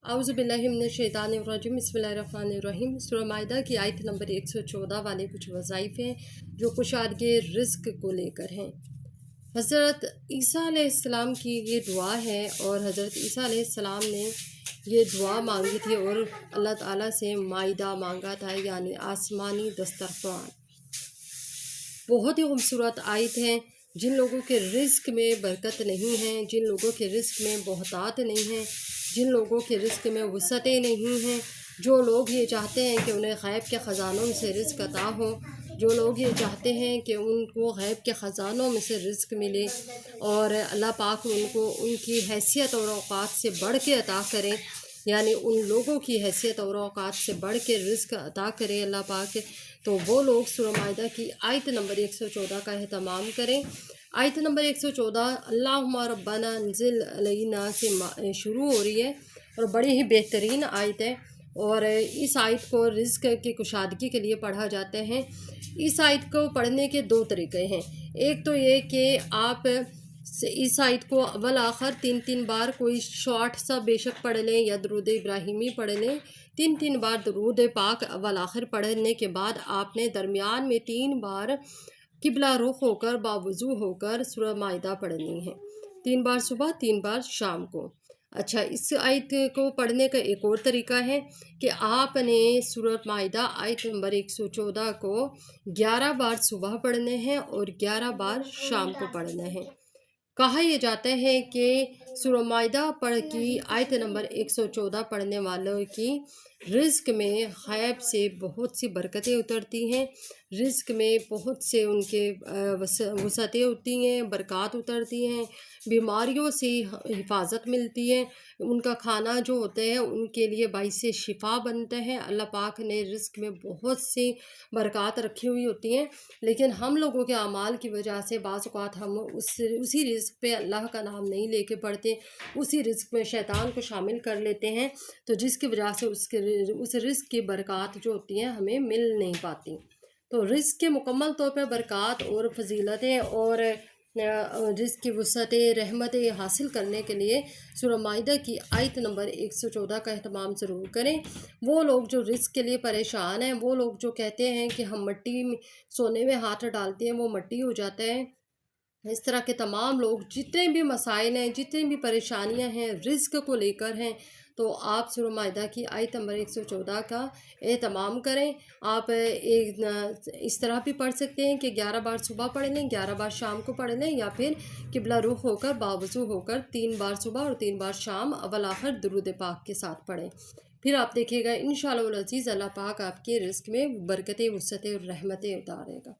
औज़ुबिल्लाहिमिनश्शैतानिर्रजीम बिस्मिल्लाहिर्रहमानिर्रहीम। सूरह माइदा की आयत नंबर 114 वाले कुछ वज़ाइफ हैं जो कुशादगे रिज़्क़ को लेकर हैं। हज़रत ईसा अलैहिस्सलाम की ये दुआ है और हज़रत ईसा अलैहिस्सलाम ने ये दुआ मांगी थी और अल्लाह ताला से माइदा मांगा था, यानी आसमानी दस्तरख़्वान। बहुत ही खूबसूरत आयत है। जिन लोगों के रिज़्क़ में बरकत नहीं है, जिन लोगों के रिज़्क़ में बहुतात नहीं है, जिन लोगों के रिज़्क़ में वसअतें नहीं हैं, जो लोग ये चाहते हैं कि उन्हें ग़ैब के ख़ज़ानों से रिज़्क़ अता हो, जो लोग ये चाहते हैं कि उनको ग़ैब के ख़ज़ानों में से रिज़्क़ मिले और अल्लाह पाक उनको उनकी हैसियत और औक़ात से बढ़ के अता करें, यानी उन लोगों की हैसियत और औक़ात से बढ़ के रिज़्क़ अता करे अल्लाह पाक, तो वो लोग सूरह माइदा की आयत नंबर 114 का एहतमाम करें। आयत नंबर 114 अल्लाहुम्मा रब्बना अंज़िल अलैना से शुरू हो रही है और बड़ी ही बेहतरीन आयत है और इस आयत को रिज़्क़ की कुशादगी के लिए पढ़ा जाते हैं। इस आयत को पढ़ने के दो तरीक़े हैं। एक तो ये कि आप इस आयत को अव्वल आखिर 3-3 बार कोई शॉर्ट सा बेशक पढ़ लें या दरूद इब्राहिमी पढ़ लें। 3-3 बार दरूद पाक अव्वल आखिर पढ़ने के बाद आपने दरमियान में 3 बार किबला रुख होकर बावुज़ू होकर सूरह माइदा पढ़नी है। 3 बार सुबह, 3 बार शाम को। अच्छा, इस आयत को पढ़ने का एक और तरीका है कि आपने सूरह माइदा आयत नंबर 114 को 11 बार सुबह पढ़ने हैं और 11 बार शाम को पढ़ने हैं। कहा यह जाता है कि सूरह माइदा पढ़ की आयत नंबर 114 पढ़ने वालों की रिज़्क़ में ग़ैब से बहुत सी बरकतें उतरती हैं, रिज़्क़ में बहुत से उनके वसअतें होती हैं, बरक़ात उतरती हैं, बीमारियों से हिफाजत मिलती है, उनका खाना जो होता है उनके लिए बाइसे शिफा बनता है। अल्लाह पाक ने रिज़्क़ में बहुत सी बरक़ात रखी हुई होती हैं, लेकिन हम लोगों के अमाल की वजह से बाज़ औक़ात हम उसी रिज़्क़ पे अल्लाह का नाम नहीं लेके पढ़ते, उसी रिज़्क़ में शैतान को शामिल कर लेते हैं, तो जिसकी वजह से उस रिज़्क़ की बरक़ात जो होती हैं हमें मिल नहीं पाती। तो रिज़्क़ के मुकम्मल तौर पर बरक़ात और फजीलतें और रिज़्क़ की वसअतें रहमतें हासिल करने के लिए सूरह माइदा की आयत नंबर 114 का एहतमाम ज़रूर करें। वो लोग जो रिज़्क़ के लिए परेशान हैं, वो लोग जो कहते हैं कि हम मट्टी में सोने में हाथ डालते हैं वो मट्टी हो जाता है, इस तरह के तमाम लोग जितने भी मसाइल हैं, जितनी भी परेशानियां हैं रिज़्क़ को लेकर हैं, तो आप सूरह माइदा की आयत नंबर 114 का एहतमाम करें। आप इस तरह भी पढ़ सकते हैं कि 11 बार सुबह पढ़ लें, 11 बार शाम को पढ़ लें, या फिर किबला रुख होकर बावुज़ू होकर 3 बार सुबह और 3 बार शाम अव्वल आखिर दुरूद पाक के साथ पढ़ें। फिर आप देखिएगा इंशाअल्लाह अज़ीज़ अल्लाह पाक आपके रिज़्क़ में बरकतें, वसअतें और रहमतें उतारेगा।